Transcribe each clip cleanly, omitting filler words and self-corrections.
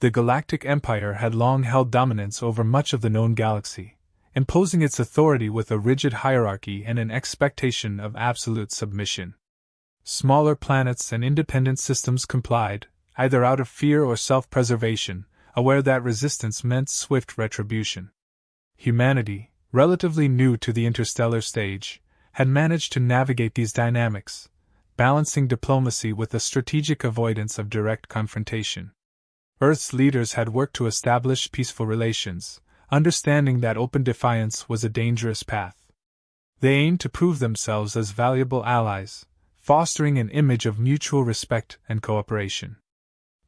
The Galactic Empire had long held dominance over much of the known galaxy, imposing its authority with a rigid hierarchy and an expectation of absolute submission. Smaller planets and independent systems complied, either out of fear or self-preservation, aware that resistance meant swift retribution. Humanity, relatively new to the interstellar stage, had managed to navigate these dynamics, balancing diplomacy with a strategic avoidance of direct confrontation. Earth's leaders had worked to establish peaceful relations, understanding that open defiance was a dangerous path. They aimed to prove themselves as valuable allies, fostering an image of mutual respect and cooperation.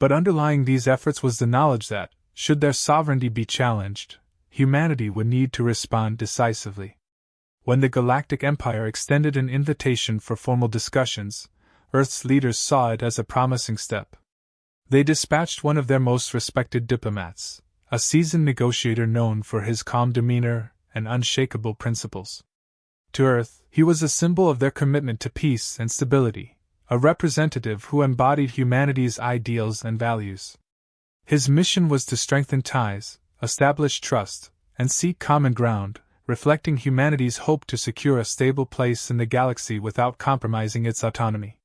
But underlying these efforts was the knowledge that, should their sovereignty be challenged, humanity would need to respond decisively. When the Galactic Empire extended an invitation for formal discussions, Earth's leaders saw it as a promising step. They dispatched one of their most respected diplomats, a seasoned negotiator known for his calm demeanor and unshakable principles. To Earth, he was a symbol of their commitment to peace and stability, a representative who embodied humanity's ideals and values. His mission was to strengthen ties, establish trust, and seek common ground, reflecting humanity's hope to secure a stable place in the galaxy without compromising its autonomy.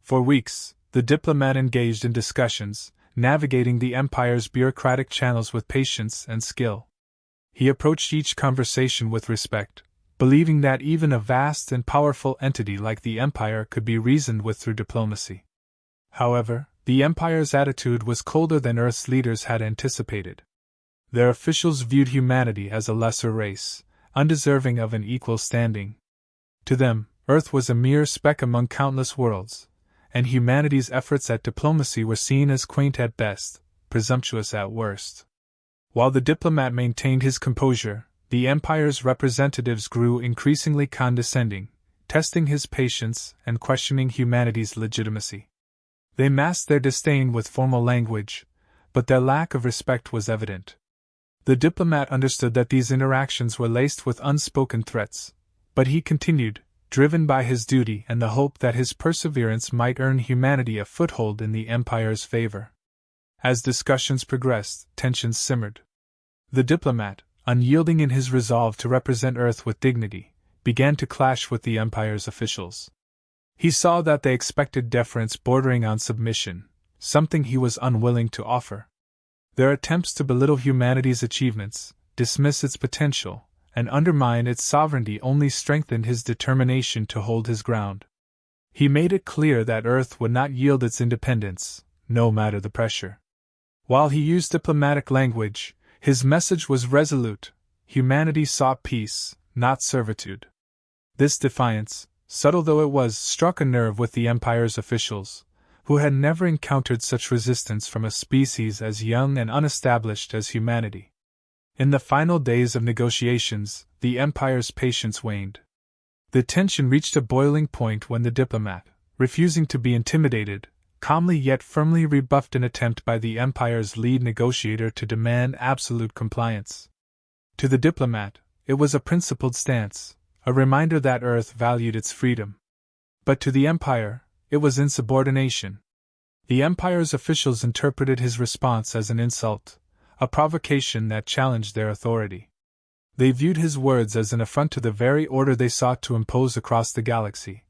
For weeks, the diplomat engaged in discussions, navigating the Empire's bureaucratic channels with patience and skill. He approached each conversation with respect, believing that even a vast and powerful entity like the Empire could be reasoned with through diplomacy. However, the Empire's attitude was colder than Earth's leaders had anticipated. Their officials viewed humanity as a lesser race, undeserving of an equal standing. To them, Earth was a mere speck among countless worlds, and humanity's efforts at diplomacy were seen as quaint at best, presumptuous at worst. While the diplomat maintained his composure, the Empire's representatives grew increasingly condescending, testing his patience and questioning humanity's legitimacy. They masked their disdain with formal language, but their lack of respect was evident. The diplomat understood that these interactions were laced with unspoken threats, but he continued, driven by his duty and the hope that his perseverance might earn humanity a foothold in the Empire's favor. As discussions progressed, tensions simmered. The diplomat, unyielding in his resolve to represent Earth with dignity, began to clash with the Empire's officials. He saw that they expected deference bordering on submission, something he was unwilling to offer. Their attempts to belittle humanity's achievements, dismiss its potential, and undermine its sovereignty only strengthened his determination to hold his ground. He made it clear that Earth would not yield its independence, no matter the pressure. While he used diplomatic language, his message was resolute: humanity sought peace, not servitude. This defiance, subtle though it was, struck a nerve with the Empire's officials, who had never encountered such resistance from a species as young and unestablished as humanity. In the final days of negotiations, the Empire's patience waned. The tension reached a boiling point when the diplomat, refusing to be intimidated, calmly yet firmly rebuffed an attempt by the Empire's lead negotiator to demand absolute compliance. To the diplomat, it was a principled stance, a reminder that Earth valued its freedom. But to the Empire, it was insubordination. The Empire's officials interpreted his response as an insult, a provocation that challenged their authority. They viewed his words as an affront to the very order they sought to impose across the galaxy,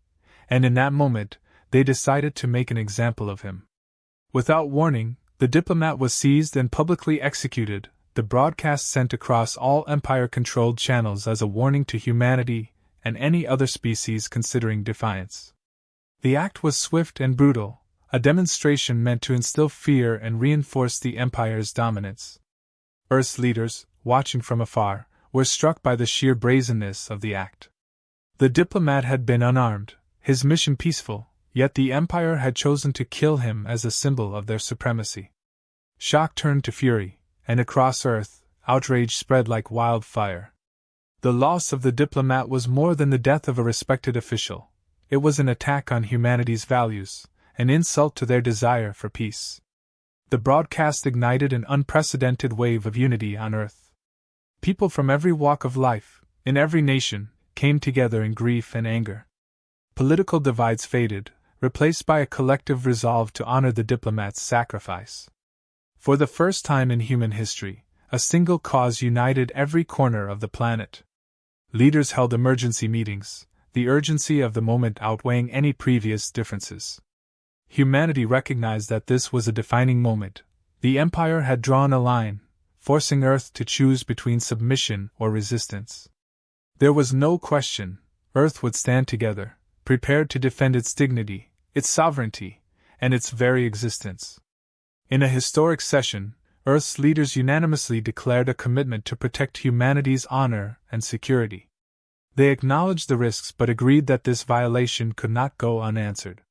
and in that moment, they decided to make an example of him. Without warning, the diplomat was seized and publicly executed, the broadcast sent across all Empire-controlled channels as a warning to humanity and any other species considering defiance. The act was swift and brutal, a demonstration meant to instill fear and reinforce the Empire's dominance. Earth's leaders, watching from afar, were struck by the sheer brazenness of the act. The diplomat had been unarmed, his mission peaceful, yet the Empire had chosen to kill him as a symbol of their supremacy. Shock turned to fury, and across Earth, outrage spread like wildfire. The loss of the diplomat was more than the death of a respected official. It was an attack on humanity's values, an insult to their desire for peace. The broadcast ignited an unprecedented wave of unity on Earth. People from every walk of life, in every nation, came together in grief and anger. Political divides faded, replaced by a collective resolve to honor the diplomat's sacrifice. For the first time in human history, a single cause united every corner of the planet. Leaders held emergency meetings, the urgency of the moment outweighing any previous differences. Humanity recognized that this was a defining moment. The Empire had drawn a line, forcing Earth to choose between submission or resistance. There was no question, Earth would stand together, prepared to defend its dignity, its sovereignty, and its very existence. In a historic session, Earth's leaders unanimously declared a commitment to protect humanity's honor and security. They acknowledged the risks but agreed that this violation could not go unanswered.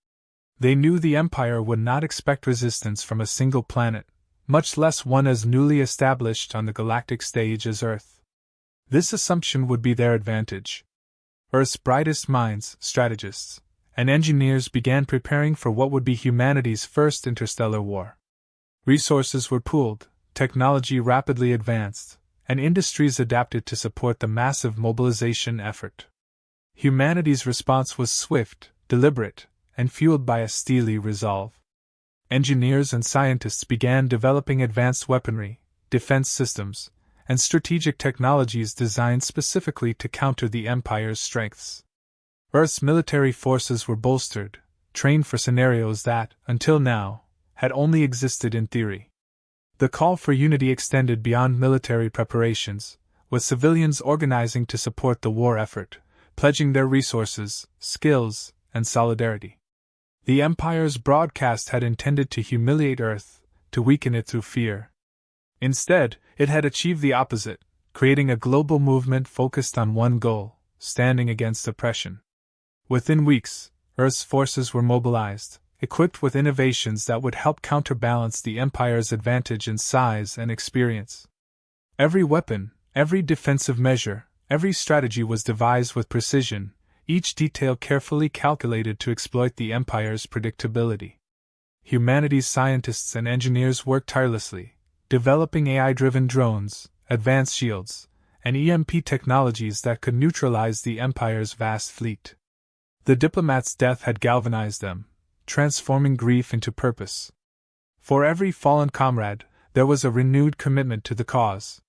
They knew the Empire would not expect resistance from a single planet, much less one as newly established on the galactic stage as Earth. This assumption would be their advantage. Earth's brightest minds, strategists, and engineers began preparing for what would be humanity's first interstellar war. Resources were pooled, technology rapidly advanced, and industries adapted to support the massive mobilization effort. Humanity's response was swift, deliberate, and fueled by a steely resolve. Engineers and scientists began developing advanced weaponry, defense systems, and strategic technologies designed specifically to counter the Empire's strengths. Earth's military forces were bolstered, trained for scenarios that, until now, had only existed in theory. The call for unity extended beyond military preparations, with civilians organizing to support the war effort, pledging their resources, skills, and solidarity. The Empire's broadcast had intended to humiliate Earth, to weaken it through fear. Instead, it had achieved the opposite, creating a global movement focused on one goal: standing against oppression. Within weeks, Earth's forces were mobilized, equipped with innovations that would help counterbalance the Empire's advantage in size and experience. Every weapon, every defensive measure, every strategy was devised with precision, each detail carefully calculated to exploit the Empire's predictability. Humanity's scientists and engineers worked tirelessly, developing AI-driven drones, advanced shields, and EMP technologies that could neutralize the Empire's vast fleet. The Diplomat's death had galvanized them, transforming grief into purpose. For every fallen comrade, there was a renewed commitment to the cause.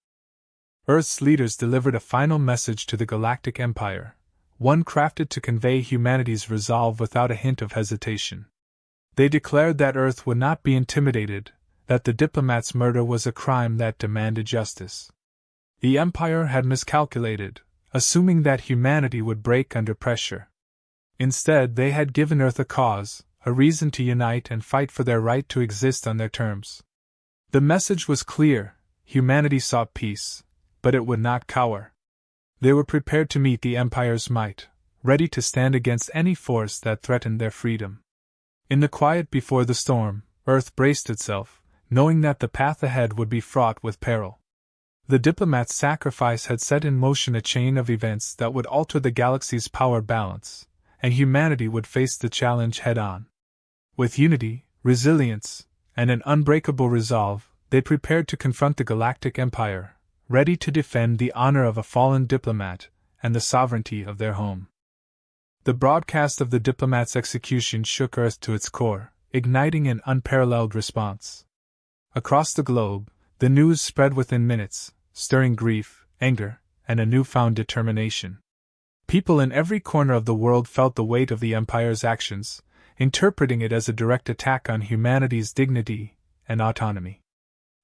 Earth's leaders delivered a final message to the Galactic Empire, one crafted to convey humanity's resolve without a hint of hesitation. They declared that Earth would not be intimidated, that the Diplomat's murder was a crime that demanded justice. The Empire had miscalculated, assuming that humanity would break under pressure. Instead, they had given Earth a cause, a reason to unite and fight for their right to exist on their terms. The message was clear: humanity sought peace, but it would not cower. They were prepared to meet the Empire's might, ready to stand against any force that threatened their freedom. In the quiet before the storm, Earth braced itself, knowing that the path ahead would be fraught with peril. The Diplomat's sacrifice had set in motion a chain of events that would alter the galaxy's power balance, and humanity would face the challenge head-on. With unity, resilience, and an unbreakable resolve, they prepared to confront the Galactic Empire, ready to defend the honor of a fallen diplomat and the sovereignty of their home. The broadcast of the Diplomat's execution shook Earth to its core, igniting an unparalleled response. Across the globe, the news spread within minutes, stirring grief, anger, and a newfound determination. People in every corner of the world felt the weight of the Empire's actions, interpreting it as a direct attack on humanity's dignity and autonomy.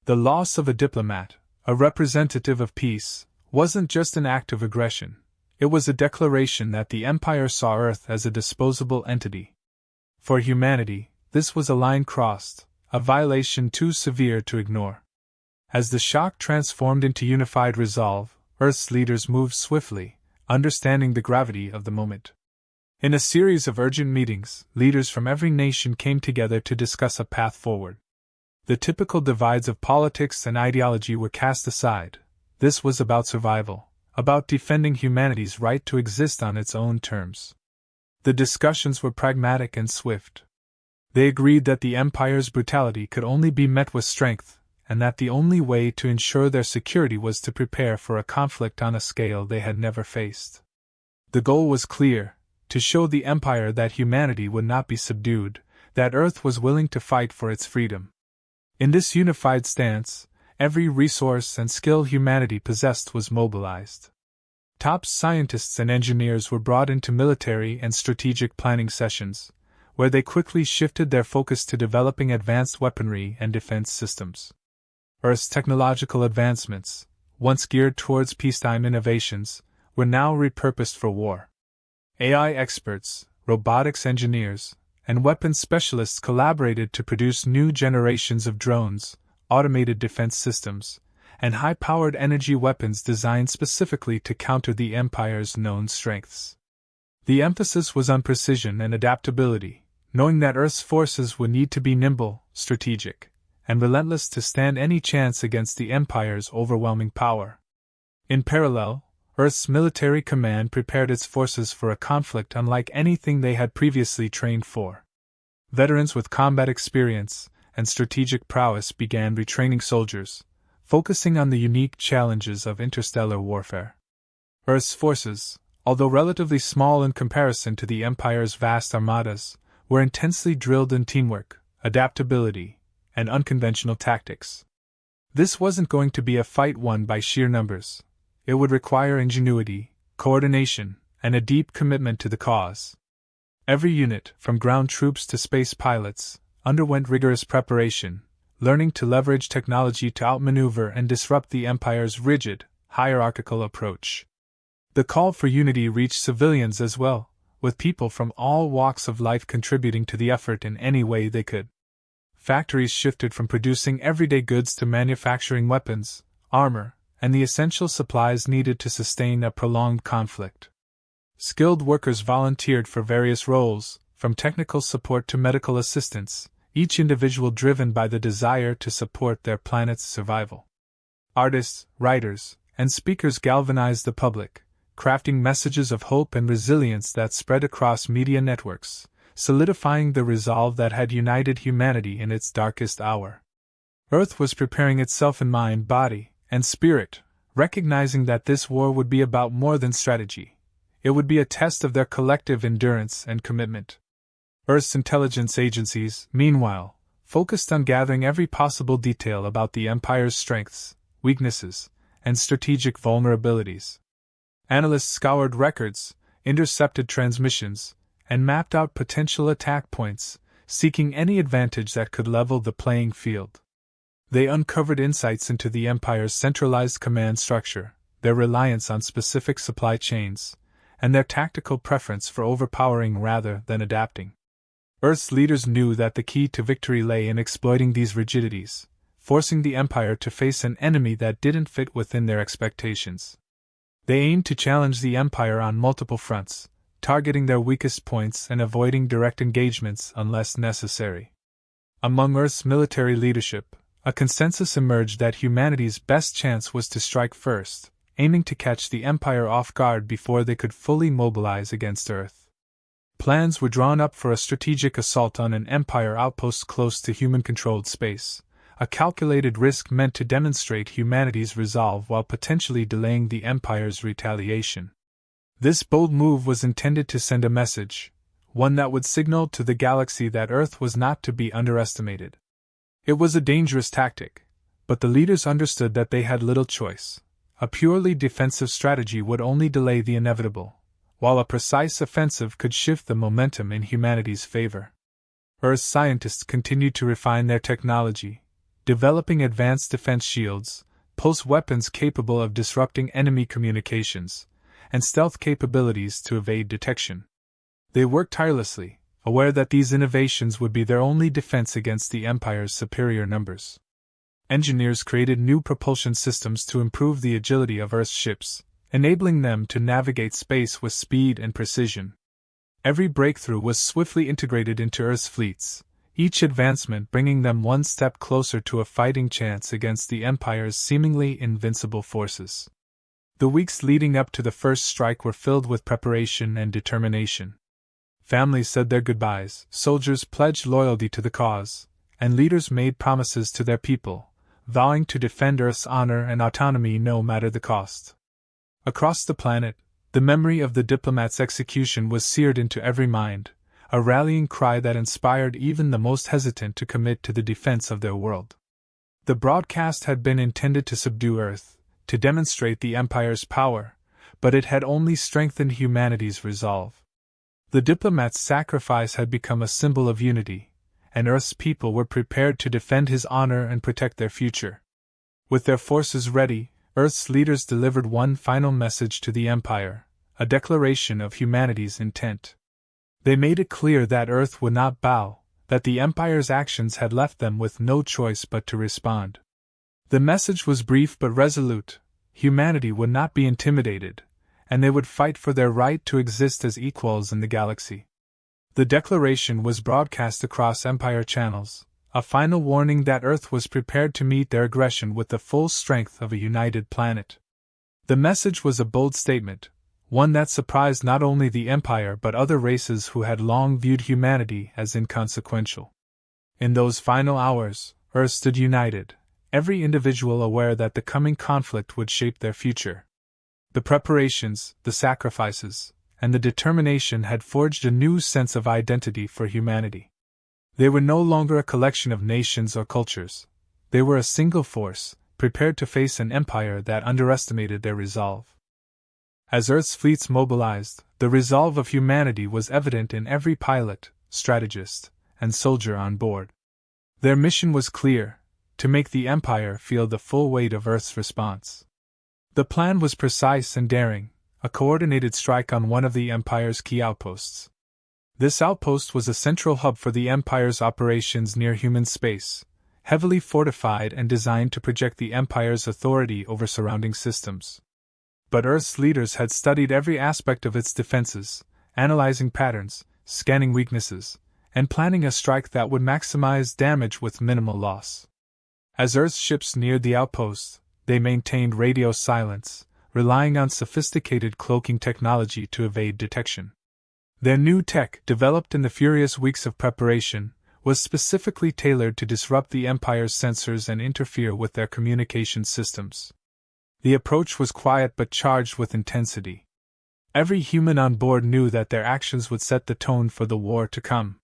The loss of a diplomat, a representative of peace, wasn't just an act of aggression. It was a declaration that the Empire saw Earth as a disposable entity. For humanity, this was a line crossed, a violation too severe to ignore. As the shock transformed into unified resolve, Earth's leaders moved swiftly, understanding the gravity of the moment. In a series of urgent meetings, leaders from every nation came together to discuss a path forward. The typical divides of politics and ideology were cast aside. This was about survival, about defending humanity's right to exist on its own terms. The discussions were pragmatic and swift. They agreed that the Empire's brutality could only be met with strength, and that the only way to ensure their security was to prepare for a conflict on a scale they had never faced. The goal was clear: to show the Empire that humanity would not be subdued, that Earth was willing to fight for its freedom. In this unified stance, every resource and skill humanity possessed was mobilized. Top scientists and engineers were brought into military and strategic planning sessions, where they quickly shifted their focus to developing advanced weaponry and defense systems. Earth's technological advancements, once geared towards peacetime innovations, were now repurposed for war. AI experts, robotics engineers, and weapons specialists collaborated to produce new generations of drones, automated defense systems, and high-powered energy weapons designed specifically to counter the Empire's known strengths. The emphasis was on precision and adaptability, knowing that Earth's forces would need to be nimble, strategic, and relentless to stand any chance against the Empire's overwhelming power. In parallel, Earth's military command prepared its forces for a conflict unlike anything they had previously trained for. Veterans with combat experience and strategic prowess began retraining soldiers, focusing on the unique challenges of interstellar warfare. Earth's forces, although relatively small in comparison to the Empire's vast armadas, were intensely drilled in teamwork, adaptability, and unconventional tactics. This wasn't going to be a fight won by sheer numbers. It would require ingenuity, coordination, and a deep commitment to the cause. Every unit, from ground troops to space pilots, underwent rigorous preparation, learning to leverage technology to outmaneuver and disrupt the Empire's rigid, hierarchical approach. The call for unity reached civilians as well, with people from all walks of life contributing to the effort in any way they could. Factories shifted from producing everyday goods to manufacturing weapons, armor, and the essential supplies needed to sustain a prolonged conflict. Skilled workers volunteered for various roles, from technical support to medical assistance, each individual driven by the desire to support their planet's survival. Artists, writers, and speakers galvanized the public, crafting messages of hope and resilience that spread across media networks, solidifying the resolve that had united humanity in its darkest hour. Earth was preparing itself in mind, body, and spirit, recognizing that this war would be about more than strategy. It would be a test of their collective endurance and commitment. Earth's intelligence agencies, meanwhile, focused on gathering every possible detail about the Empire's strengths, weaknesses, and strategic vulnerabilities. Analysts scoured records, intercepted transmissions, and mapped out potential attack points, seeking any advantage that could level the playing field. They uncovered insights into the Empire's centralized command structure, their reliance on specific supply chains, and their tactical preference for overpowering rather than adapting. Earth's leaders knew that the key to victory lay in exploiting these rigidities, forcing the Empire to face an enemy that didn't fit within their expectations. They aimed to challenge the Empire on multiple fronts, targeting their weakest points and avoiding direct engagements unless necessary. Among Earth's military leadership, a consensus emerged that humanity's best chance was to strike first, aiming to catch the Empire off guard before they could fully mobilize against Earth. Plans were drawn up for a strategic assault on an Empire outpost close to human-controlled space, a calculated risk meant to demonstrate humanity's resolve while potentially delaying the Empire's retaliation. This bold move was intended to send a message, one that would signal to the galaxy that Earth was not to be underestimated. It was a dangerous tactic, but the leaders understood that they had little choice. A purely defensive strategy would only delay the inevitable, while a precise offensive could shift the momentum in humanity's favor. Earth's scientists continued to refine their technology, developing advanced defense shields, pulse weapons capable of disrupting enemy communications, and stealth capabilities to evade detection. They worked tirelessly, aware that these innovations would be their only defense against the Empire's superior numbers. Engineers created new propulsion systems to improve the agility of Earth's ships, enabling them to navigate space with speed and precision. Every breakthrough was swiftly integrated into Earth's fleets, each advancement bringing them one step closer to a fighting chance against the Empire's seemingly invincible forces. The weeks leading up to the first strike were filled with preparation and determination. Families said their goodbyes, soldiers pledged loyalty to the cause, and leaders made promises to their people, vowing to defend Earth's honor and autonomy no matter the cost. Across the planet, the memory of the Diplomat's execution was seared into every mind, a rallying cry that inspired even the most hesitant to commit to the defense of their world. The broadcast had been intended to subdue Earth, to demonstrate the Empire's power, but it had only strengthened humanity's resolve. The Diplomat's sacrifice had become a symbol of unity, and Earth's people were prepared to defend his honor and protect their future. With their forces ready, Earth's leaders delivered one final message to the Empire, a declaration of humanity's intent. They made it clear that Earth would not bow, that the Empire's actions had left them with no choice but to respond. The message was brief but resolute: humanity would not be intimidated, and they would fight for their right to exist as equals in the galaxy. The declaration was broadcast across Empire channels, a final warning that Earth was prepared to meet their aggression with the full strength of a united planet. The message was a bold statement, one that surprised not only the Empire but other races who had long viewed humanity as inconsequential. In those final hours, Earth stood united, every individual aware that the coming conflict would shape their future. The preparations, the sacrifices, and the determination had forged a new sense of identity for humanity. They were no longer a collection of nations or cultures. They were a single force, prepared to face an empire that underestimated their resolve. As Earth's fleets mobilized, the resolve of humanity was evident in every pilot, strategist, and soldier on board. Their mission was clear: to make the Empire feel the full weight of Earth's response. The plan was precise and daring, a coordinated strike on one of the Empire's key outposts. This outpost was a central hub for the Empire's operations near human space, heavily fortified and designed to project the Empire's authority over surrounding systems. But Earth's leaders had studied every aspect of its defenses, analyzing patterns, scanning weaknesses, and planning a strike that would maximize damage with minimal loss. As Earth's ships neared the outpost, they maintained radio silence, relying on sophisticated cloaking technology to evade detection. Their new tech, developed in the furious weeks of preparation, was specifically tailored to disrupt the Empire's sensors and interfere with their communication systems. The approach was quiet but charged with intensity. Every human on board knew that their actions would set the tone for the war to come.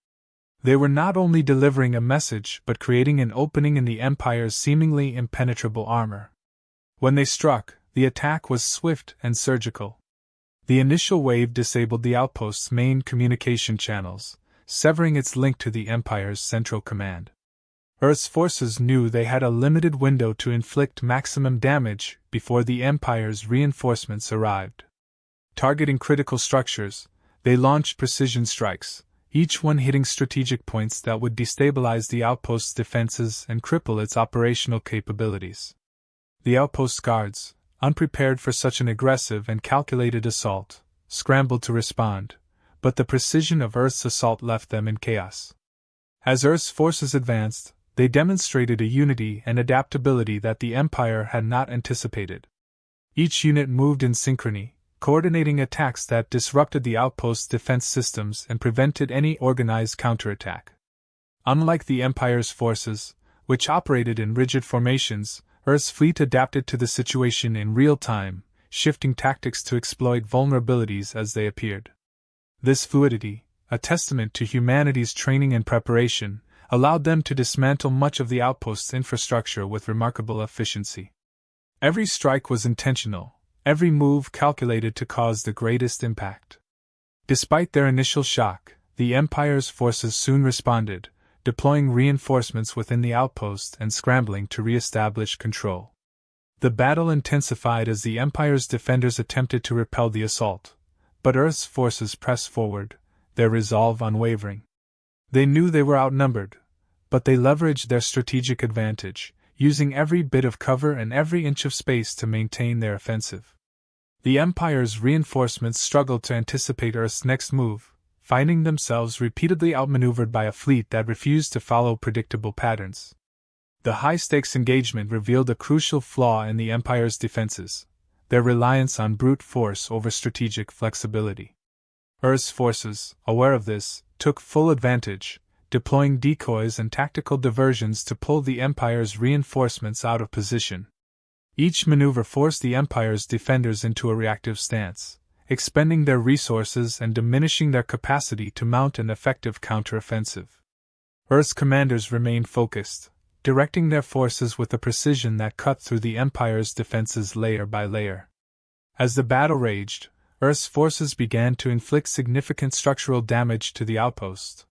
They were not only delivering a message but creating an opening in the Empire's seemingly impenetrable armor. When they struck, the attack was swift and surgical. The initial wave disabled the outpost's main communication channels, severing its link to the Empire's central command. Earth's forces knew they had a limited window to inflict maximum damage before the Empire's reinforcements arrived. Targeting critical structures, they launched precision strikes, each one hitting strategic points that would destabilize the outpost's defenses and cripple its operational capabilities. The outpost guards, unprepared for such an aggressive and calculated assault, scrambled to respond, but the precision of Earth's assault left them in chaos. As Earth's forces advanced, they demonstrated a unity and adaptability that the Empire had not anticipated. Each unit moved in synchrony, coordinating attacks that disrupted the outpost's defense systems and prevented any organized counterattack. Unlike the Empire's forces, which operated in rigid formations, Earth's fleet adapted to the situation in real time, shifting tactics to exploit vulnerabilities as they appeared. This fluidity, a testament to humanity's training and preparation, allowed them to dismantle much of the outpost's infrastructure with remarkable efficiency. Every strike was intentional, every move calculated to cause the greatest impact. Despite their initial shock, the Empire's forces soon responded, deploying reinforcements within the outpost and scrambling to re-establish control. The battle intensified as the Empire's defenders attempted to repel the assault, but Earth's forces pressed forward, their resolve unwavering. They knew they were outnumbered, but they leveraged their strategic advantage, using every bit of cover and every inch of space to maintain their offensive. The Empire's reinforcements struggled to anticipate Earth's next move, finding themselves repeatedly outmaneuvered by a fleet that refused to follow predictable patterns. The high-stakes engagement revealed a crucial flaw in the Empire's defenses: their reliance on brute force over strategic flexibility. Earth's forces, aware of this, took full advantage, deploying decoys and tactical diversions to pull the Empire's reinforcements out of position. Each maneuver forced the Empire's defenders into a reactive stance, expending their resources and diminishing their capacity to mount an effective counteroffensive. Earth's commanders remained focused, directing their forces with a precision that cut through the Empire's defenses layer by layer. As the battle raged, Earth's forces began to inflict significant structural damage to the outpost.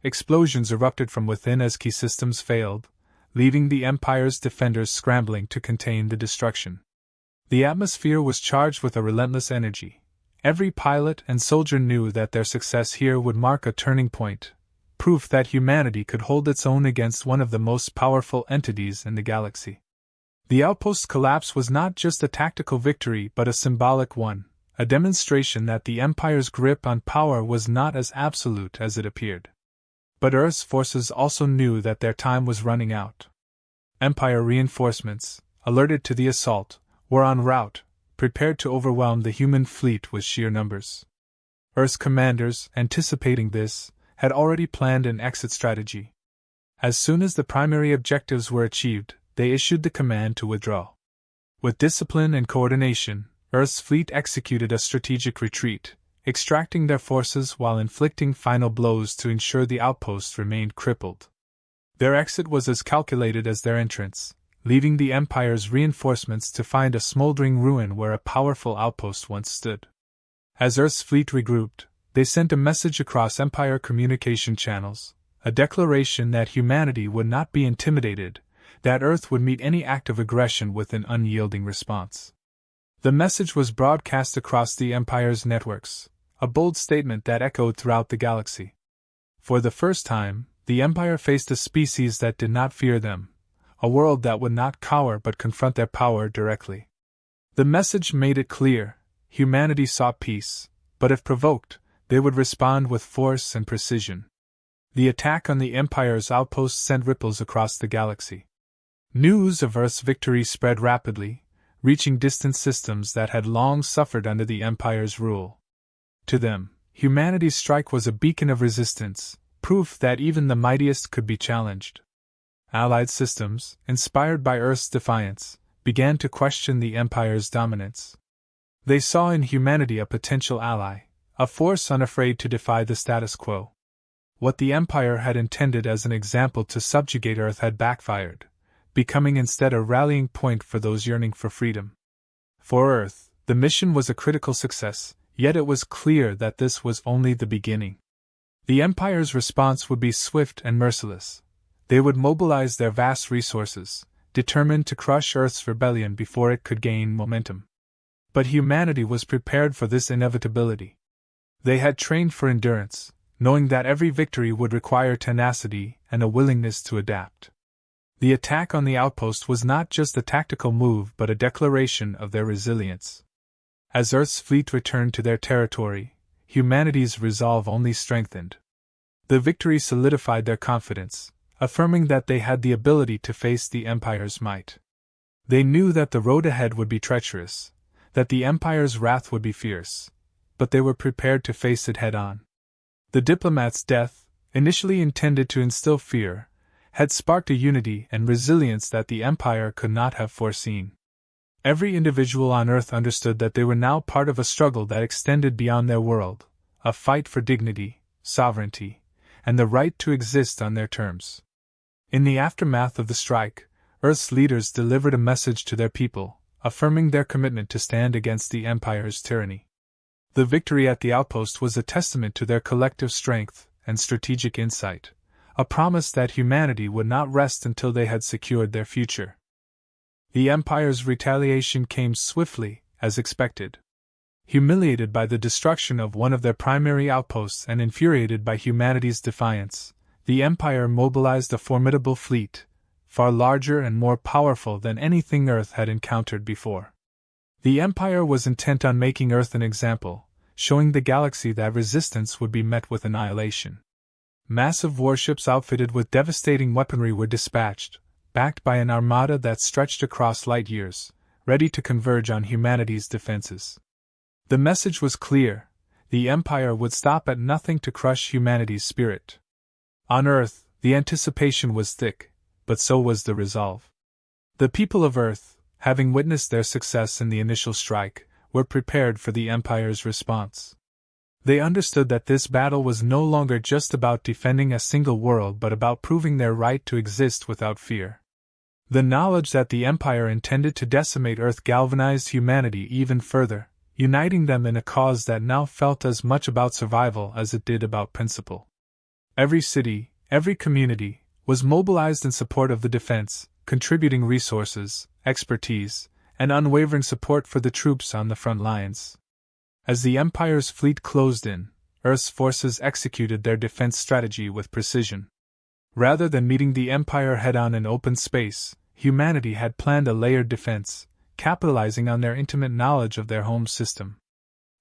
Explosions erupted from within as key systems failed, leaving the Empire's defenders scrambling to contain the destruction. The atmosphere was charged with a relentless energy. Every pilot and soldier knew that their success here would mark a turning point, proof that humanity could hold its own against one of the most powerful entities in the galaxy. The outpost's collapse was not just a tactical victory but a symbolic one, a demonstration that the Empire's grip on power was not as absolute as it appeared. But Earth's forces also knew that their time was running out. Empire reinforcements, alerted to the assault, were en route, prepared to overwhelm the human fleet with sheer numbers. Earth's commanders, anticipating this, had already planned an exit strategy. As soon as the primary objectives were achieved, they issued the command to withdraw. With discipline and coordination, Earth's fleet executed a strategic retreat, extracting their forces while inflicting final blows to ensure the outpost remained crippled. Their exit was as calculated as their entrance, leaving the Empire's reinforcements to find a smoldering ruin where a powerful outpost once stood. As Earth's fleet regrouped, they sent a message across Empire communication channels, a declaration that humanity would not be intimidated, that Earth would meet any act of aggression with an unyielding response. The message was broadcast across the Empire's networks, a bold statement that echoed throughout the galaxy. For the first time, the Empire faced a species that did not fear them, a world that would not cower but confront their power directly. The message made it clear: humanity sought peace, but if provoked, they would respond with force and precision. The attack on the Empire's outpost sent ripples across the galaxy. News of Earth's victory spread rapidly, reaching distant systems that had long suffered under the Empire's rule. To them, humanity's strike was a beacon of resistance, proof that even the mightiest could be challenged. Allied systems, inspired by Earth's defiance, began to question the Empire's dominance. They saw in humanity a potential ally, a force unafraid to defy the status quo. What the Empire had intended as an example to subjugate Earth had backfired, becoming instead a rallying point for those yearning for freedom. For Earth, the mission was a critical success, yet it was clear that this was only the beginning. The Empire's response would be swift and merciless. They would mobilize their vast resources, determined to crush Earth's rebellion before it could gain momentum. But humanity was prepared for this inevitability. They had trained for endurance, knowing that every victory would require tenacity and a willingness to adapt. The attack on the outpost was not just a tactical move but a declaration of their resilience. As Earth's fleet returned to their territory, humanity's resolve only strengthened. The victory solidified their confidence, affirming that they had the ability to face the Empire's might. They knew that the road ahead would be treacherous, that the Empire's wrath would be fierce, but they were prepared to face it head-on. The Diplomat's death, initially intended to instill fear, had sparked a unity and resilience that the Empire could not have foreseen. Every individual on Earth understood that they were now part of a struggle that extended beyond their world, a fight for dignity, sovereignty, and the right to exist on their terms. In the aftermath of the strike, Earth's leaders delivered a message to their people, affirming their commitment to stand against the Empire's tyranny. The victory at the outpost was a testament to their collective strength and strategic insight, a promise that humanity would not rest until they had secured their future. The Empire's retaliation came swiftly, as expected. Humiliated by the destruction of one of their primary outposts and infuriated by humanity's defiance, the Empire mobilized a formidable fleet, far larger and more powerful than anything Earth had encountered before. The Empire was intent on making Earth an example, showing the galaxy that resistance would be met with annihilation. Massive warships outfitted with devastating weaponry were dispatched, backed by an armada that stretched across light years, ready to converge on humanity's defenses. The message was clear: the Empire would stop at nothing to crush humanity's spirit. On Earth, the anticipation was thick, but so was the resolve. The people of Earth, having witnessed their success in the initial strike, were prepared for the Empire's response. They understood that this battle was no longer just about defending a single world but about proving their right to exist without fear. The knowledge that the Empire intended to decimate Earth galvanized humanity even further, uniting them in a cause that now felt as much about survival as it did about principle. Every city, every community, was mobilized in support of the defense, contributing resources, expertise, and unwavering support for the troops on the front lines. As the Empire's fleet closed in, Earth's forces executed their defense strategy with precision. Rather than meeting the Empire head-on in open space, humanity had planned a layered defense, capitalizing on their intimate knowledge of their home system.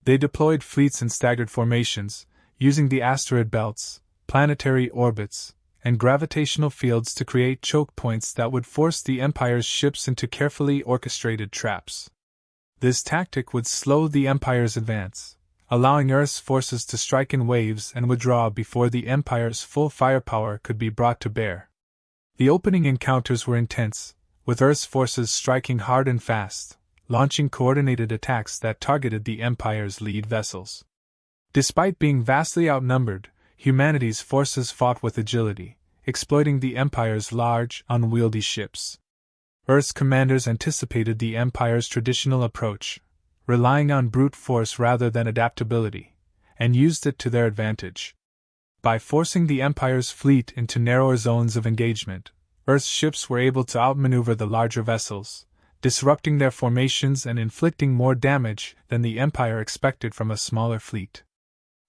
They deployed fleets in staggered formations, using the asteroid belts, planetary orbits, and gravitational fields to create choke points that would force the Empire's ships into carefully orchestrated traps. This tactic would slow the Empire's advance, allowing Earth's forces to strike in waves and withdraw before the Empire's full firepower could be brought to bear. The opening encounters were intense, with Earth's forces striking hard and fast, launching coordinated attacks that targeted the Empire's lead vessels. Despite being vastly outnumbered, humanity's forces fought with agility, exploiting the Empire's large, unwieldy ships. Earth's commanders anticipated the Empire's traditional approach, relying on brute force rather than adaptability, and used it to their advantage. By forcing the Empire's fleet into narrower zones of engagement, Earth's ships were able to outmaneuver the larger vessels, disrupting their formations and inflicting more damage than the Empire expected from a smaller fleet.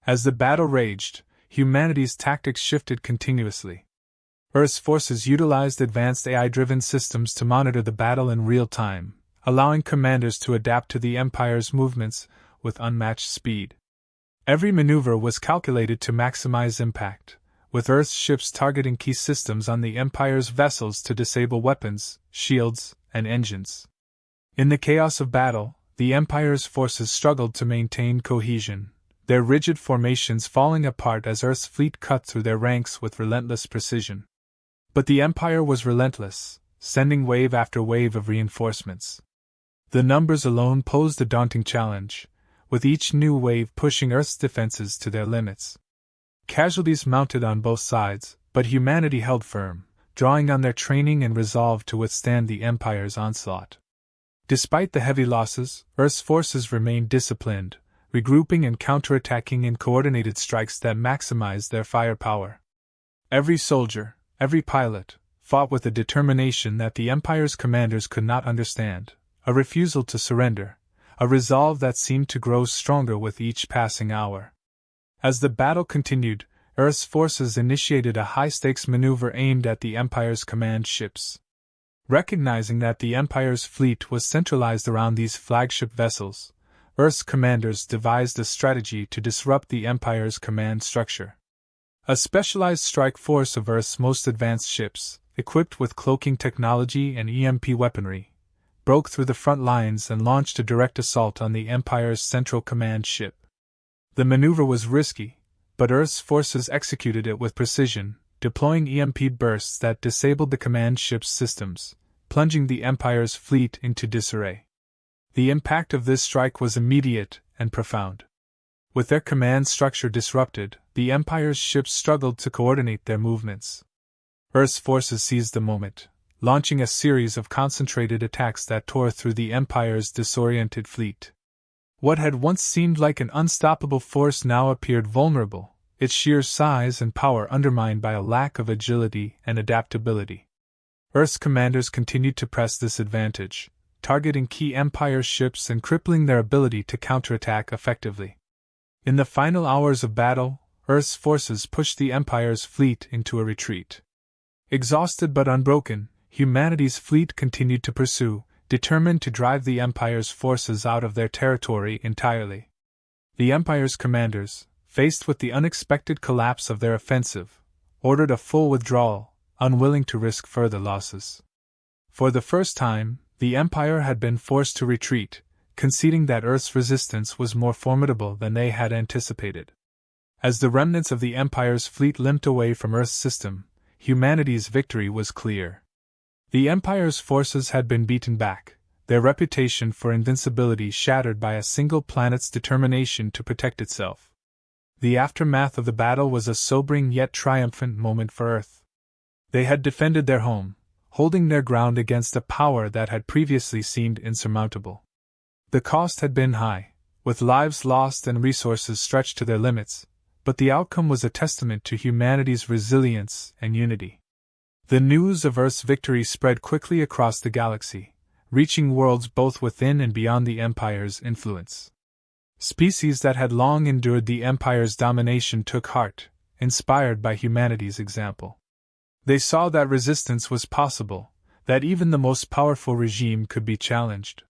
As the battle raged, humanity's tactics shifted continuously. Earth's forces utilized advanced AI-driven systems to monitor the battle in real time, allowing commanders to adapt to the Empire's movements with unmatched speed. Every maneuver was calculated to maximize impact, with Earth's ships targeting key systems on the Empire's vessels to disable weapons, shields, and engines. In the chaos of battle, the Empire's forces struggled to maintain cohesion, their rigid formations falling apart as Earth's fleet cut through their ranks with relentless precision. But the Empire was relentless, sending wave after wave of reinforcements. The numbers alone posed a daunting challenge, with each new wave pushing Earth's defenses to their limits. Casualties mounted on both sides, but humanity held firm, drawing on their training and resolve to withstand the Empire's onslaught. Despite the heavy losses, Earth's forces remained disciplined, regrouping and counterattacking in coordinated strikes that maximized their firepower. Every soldier, every pilot, fought with a determination that the Empire's commanders could not understand, a refusal to surrender, a resolve that seemed to grow stronger with each passing hour. As the battle continued, Earth's forces initiated a high-stakes maneuver aimed at the Empire's command ships. Recognizing that the Empire's fleet was centralized around these flagship vessels, Earth's commanders devised a strategy to disrupt the Empire's command structure. A specialized strike force of Earth's most advanced ships, equipped with cloaking technology and EMP weaponry, broke through the front lines and launched a direct assault on the Empire's central command ship. The maneuver was risky, but Earth's forces executed it with precision, deploying EMP bursts that disabled the command ship's systems, plunging the Empire's fleet into disarray. The impact of this strike was immediate and profound. With their command structure disrupted, the Empire's ships struggled to coordinate their movements. Earth's forces seized the moment, launching a series of concentrated attacks that tore through the Empire's disoriented fleet. What had once seemed like an unstoppable force now appeared vulnerable, its sheer size and power undermined by a lack of agility and adaptability. Earth's commanders continued to press this advantage, targeting key Empire ships and crippling their ability to counterattack effectively. In the final hours of battle, Earth's forces pushed the Empire's fleet into a retreat. Exhausted but unbroken, humanity's fleet continued to pursue, determined to drive the Empire's forces out of their territory entirely. The Empire's commanders, faced with the unexpected collapse of their offensive, ordered a full withdrawal, unwilling to risk further losses. For the first time, the Empire had been forced to retreat, conceding that Earth's resistance was more formidable than they had anticipated. As the remnants of the Empire's fleet limped away from Earth's system, humanity's victory was clear. The Empire's forces had been beaten back, their reputation for invincibility shattered by a single planet's determination to protect itself. The aftermath of the battle was a sobering yet triumphant moment for Earth. They had defended their home, holding their ground against a power that had previously seemed insurmountable. The cost had been high, with lives lost and resources stretched to their limits, but the outcome was a testament to humanity's resilience and unity. The news of Earth's victory spread quickly across the galaxy, reaching worlds both within and beyond the Empire's influence. Species that had long endured the Empire's domination took heart, inspired by humanity's example. They saw that resistance was possible, that even the most powerful regime could be challenged.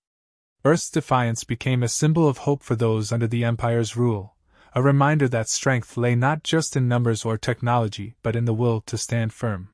Earth's defiance became a symbol of hope for those under the Empire's rule, a reminder that strength lay not just in numbers or technology but in the will to stand firm.